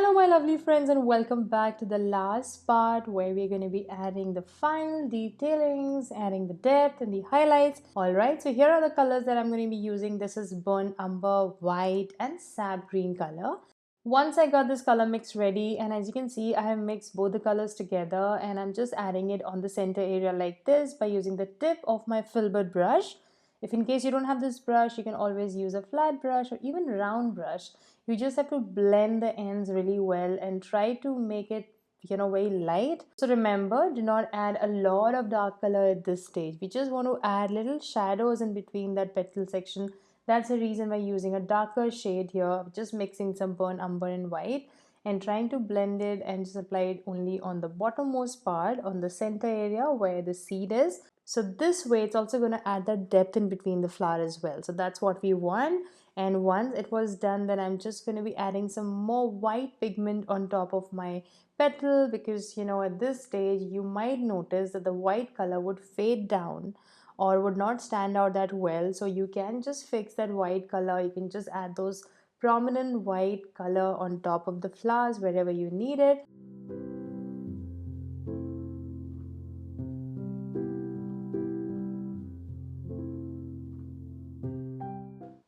Hello my lovely friends and welcome back to the last part where we're going to be adding the final detailings, adding the depth and the highlights. Alright, so here are the colors that I'm going to be using. This is burnt umber, white and sap green color. Once I got this color mix ready, and as you can see I have mixed both the colors together and I'm just adding it on the center area like this by using the tip of my filbert brush. If in case you don't have this brush, you can always use a flat brush or even round brush. You just have to blend the ends really well and try to make it very light. So remember, do not add a lot of dark color at this stage. We just want to add little shadows in between that petal section. That's the reason we're using a darker shade here, just mixing some burnt umber and white and trying to blend it and just apply it only on the bottommost part, on the center area where the seed is. So this way it's also going to add that depth in between the flower as well. So that's what we want. And once it was done, then I'm just going to be adding some more white pigment on top of my petal, because at this stage you might notice that the white color would fade down or would not stand out that well. So you can just fix that white color. You can just add those prominent white color on top of the flowers wherever you need it.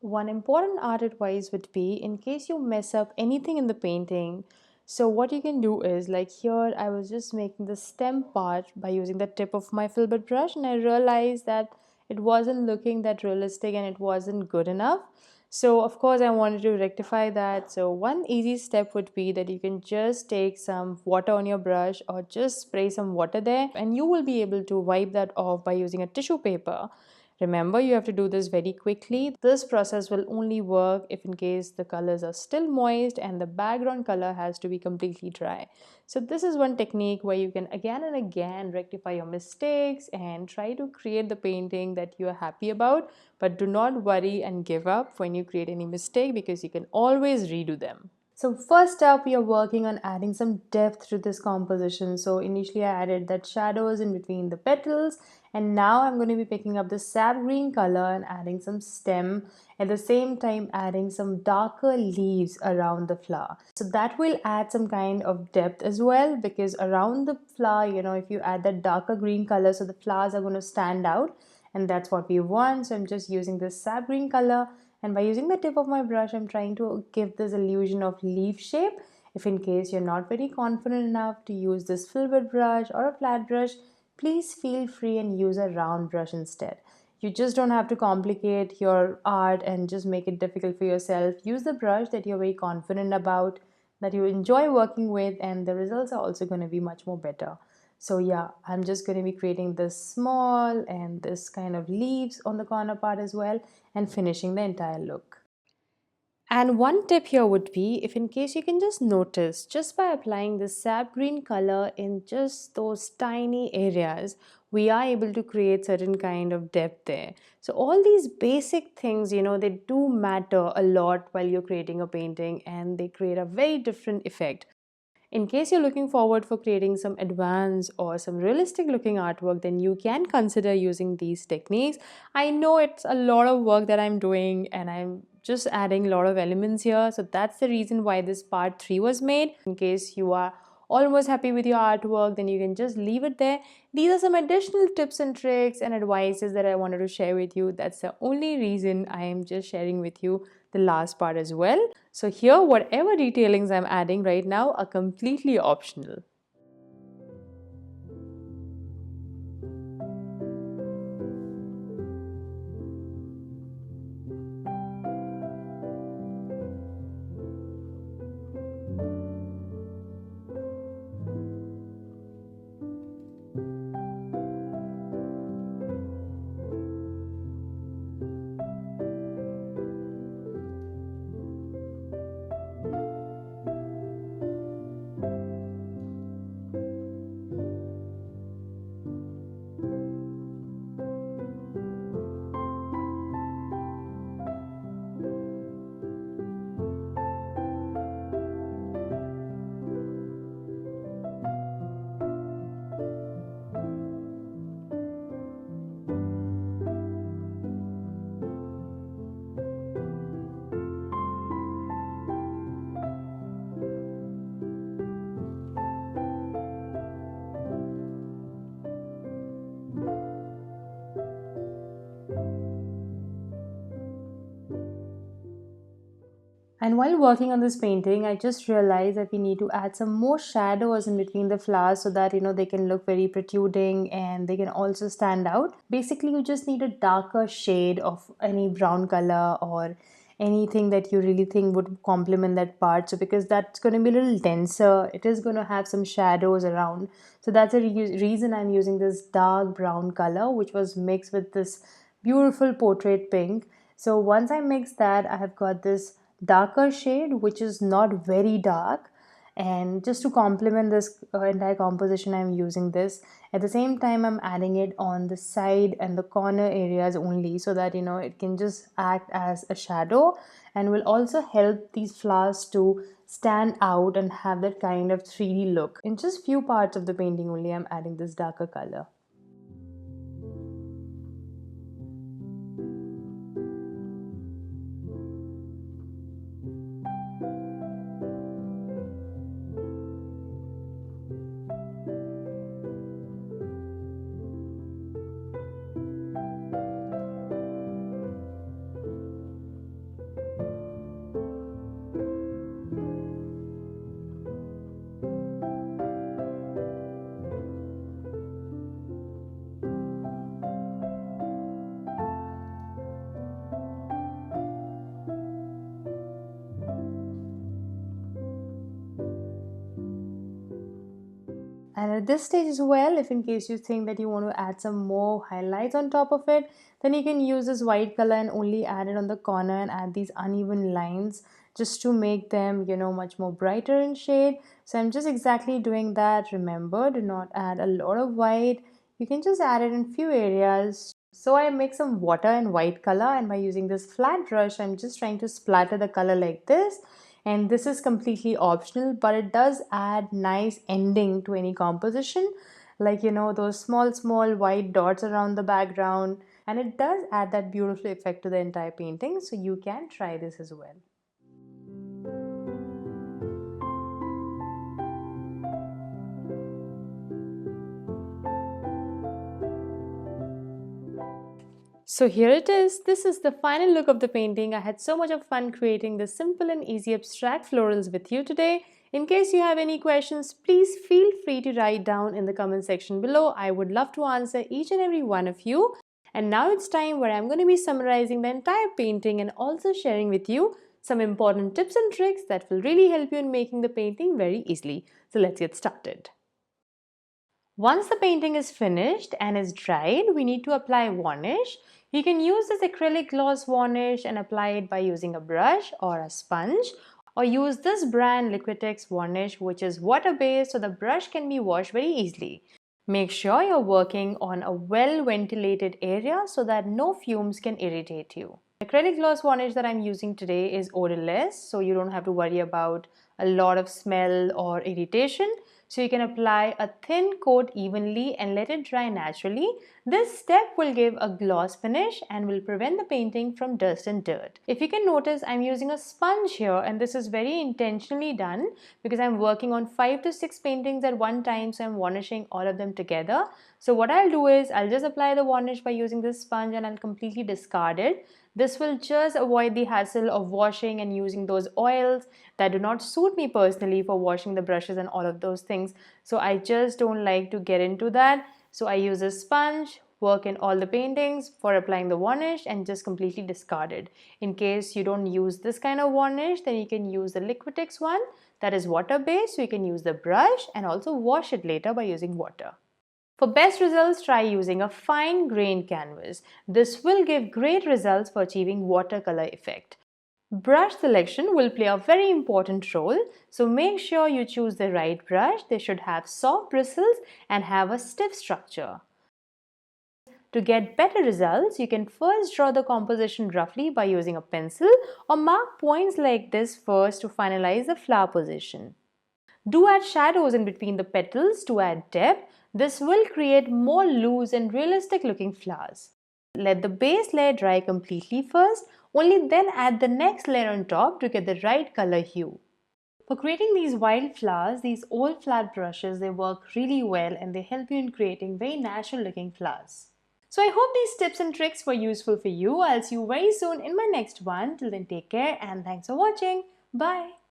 One important art advice would be, in case you mess up anything in the painting, so what you can do is, like here I was just making the stem part by using the tip of my filbert brush, and I realized that it wasn't looking that realistic and it wasn't good enough. So of course I wanted to rectify that. So one easy step would be that you can just take some water on your brush or just spray some water there, and you will be able to wipe that off by using a tissue paper. Remember, you have to do this very quickly. This process will only work if in case the colors are still moist and the background color has to be completely dry. So this is one technique where you can again and again rectify your mistakes and try to create the painting that you are happy about. But do not worry and give up when you create any mistake, because you can always redo them. So first up, we are working on adding some depth to this composition. So initially I added that shadows in between the petals, and now I'm going to be picking up the sap green color and adding some stem, at the same time adding some darker leaves around the flower. So that will add some kind of depth as well, because around the flower, if you add that darker green color, so the flowers are going to stand out, and that's what we want. So I'm just using this sap green color, and by using the tip of my brush I'm trying to give this illusion of leaf shape. If in case you're not very confident enough to use this filbert brush or a flat brush, please feel free and use a round brush instead. You just don't have to complicate your art and just make it difficult for yourself. Use the brush that you're very confident about, that you enjoy working with, and the results are also going to be much more better. So yeah, I'm just going to be creating this small and this kind of leaves on the corner part as well, and finishing the entire look. And one tip here would be, if in case you can just notice, just by applying the sap green color in just those tiny areas, we are able to create certain kind of depth there. So all these basic things, they do matter a lot while you're creating a painting, and they create a very different effect. In case you're looking forward for creating some advanced or some realistic looking artwork, then you can consider using these techniques. I know it's a lot of work that I'm doing and I'm just adding a lot of elements here. So that's the reason why this part 3 was made. In case you are almost happy with your artwork, then you can just leave it there. These are some additional tips and tricks and advices that I wanted to share with you. That's the only reason I am just sharing with you the last part as well. So here, whatever detailings I'm adding right now are completely optional. And while working on this painting, I just realized that we need to add some more shadows in between the flowers so that they can look very protruding and they can also stand out. Basically, you just need a darker shade of any brown color or anything that you really think would complement that part. So because that's going to be a little denser, it is going to have some shadows around. So that's the reason I'm using this dark brown color, which was mixed with this beautiful portrait pink. So once I mix that, I have got this darker shade which is not very dark, and just to complement this entire composition I'm using this. At the same time, I'm adding it on the side and the corner areas only, so that it can just act as a shadow and will also help these flowers to stand out and have that kind of 3D look. In just few parts of the painting only, I'm adding this darker color. And at this stage as well, if in case you think that you want to add some more highlights on top of it, then you can use this white color and only add it on the corner and add these uneven lines just to make them, much more brighter in shade. So I'm just exactly doing that. Remember, do not add a lot of white. You can just add it in few areas. So I mix some water and white color, and by using this flat brush, I'm just trying to splatter the color like this. And this is completely optional, but it does add nice ending to any composition, like those small white dots around the background, and it does add that beautiful effect to the entire painting. So you can try this as well. So here it is. This is the final look of the painting. I had so much of fun creating this simple and easy abstract florals with you today. In case you have any questions, please feel free to write down in the comment section below. I would love to answer each and every one of you. And now it's time where I'm going to be summarizing the entire painting and also sharing with you some important tips and tricks that will really help you in making the painting very easily. So let's get started. Once the painting is finished and is dried, we need to apply varnish. You can use this acrylic gloss varnish and apply it by using a brush or a sponge, or use this brand Liquitex varnish, which is water-based, so the brush can be washed very easily. Make sure you're working on a well-ventilated area so that no fumes can irritate you. The acrylic gloss varnish that I'm using today is odorless, so you don't have to worry about a lot of smell or irritation. So you can apply a thin coat evenly and let it dry naturally. This step will give a gloss finish and will prevent the painting from dust and dirt. If you can notice, I'm using a sponge here, and this is very intentionally done because I'm working on 5 to 6 paintings at one time, so I'm varnishing all of them together. So what I'll do is I'll just apply the varnish by using this sponge and I'll completely discard it. This will just avoid the hassle of washing and using those oils that do not suit me personally for washing the brushes and all of those things. So I just don't like to get into that. So I use a sponge, work in all the paintings for applying the varnish, and just completely discard it. In case you don't use this kind of varnish, then you can use the Liquitex one that is water based. So you can use the brush and also wash it later by using water. For best results, try using a fine grained canvas. This will give great results for achieving watercolor effect. Brush selection will play a very important role, so make sure you choose the right brush. They should have soft bristles and have a stiff structure. To get better results, you can first draw the composition roughly by using a pencil, or mark points like this first to finalize the flower position. Do add shadows in between the petals to add depth. This will create more loose and realistic looking flowers. Let the base layer dry completely first, only then add the next layer on top to get the right color hue. For creating these wild flowers, these old flat brushes, they work really well and they help you in creating very natural looking flowers. So I hope these tips and tricks were useful for you. I'll see you very soon in my next one. Till then, take care and thanks for watching. Bye.